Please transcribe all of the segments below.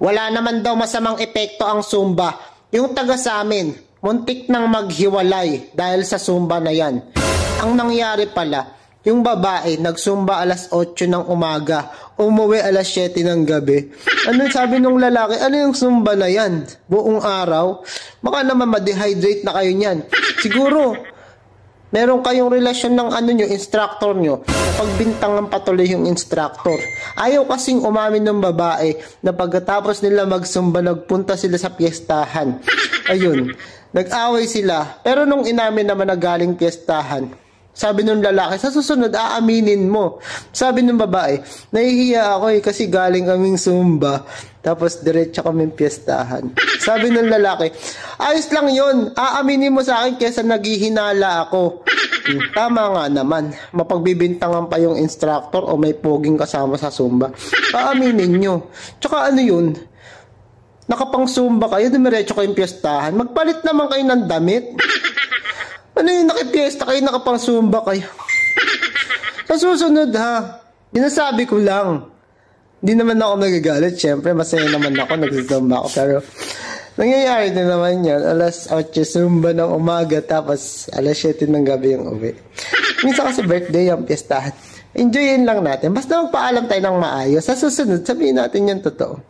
Wala naman daw masamang epekto ang Zumba. Yung taga sa amin, muntik nang maghiwalay dahil sa Zumba na yan. Ang nangyari pala, yung babae nag-Zumba alas 8 ng umaga, umuwi alas 7 ng gabi. Ano sabi nung lalaki? Ano yung Zumba na yan? Buong araw? Baka naman ma-dehydrate na kayo niyan. Siguro, meron kayong relasyon ng instructor nyo. Pagbintangan patuloy yung instructor. Ayaw kasing umamin ng babae na pagkatapos nila mag-Zumba, nagpunta sila sa piyestahan. Ayun, nag-away sila. Pero nung inamin naman na galing piyestahan, sabi nung lalaki, sa susunod, aaminin mo. Sabi nung babae, nahihiya ako kasi galing kaming Zumba. Tapos diretso kaming piyestahan. Sabi nung lalaki, ayos lang yun. Aaminin mo sa akin kesa naghihinala ako. Tama nga naman. Mapagbibintangan pa yung instructor o may poging kasama sa Zumba. Aaminin nyo. Tsaka ano yun? Nakapang Zumba kayo, dumiretso kayong piyestahan. Magpalit naman kayo ng damit. Ano yung nakipiesta kayo, nakapang Zumba kayo? Sa susunod ha, dinasabi ko lang. Hindi naman ako nagagalit, syempre masaya naman ako, nag-Zumba ako. Pero nangyayari din naman yan, alas 8 Zumba ng umaga, tapos alas 7 ng gabi yung uwi. Minsan kasi birthday yung piyestahan. Enjoyin lang natin, basta magpaalam tayo ng maayos. Sa susunod, sabihin natin yung totoo.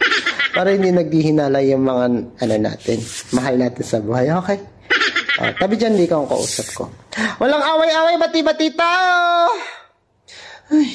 Para hindi naghihinala yung mga natin, mahal natin sa buhay, okay? Tabi dyan, di ka ang kausap ko. Walang away-away, bati-bati tao! Ay.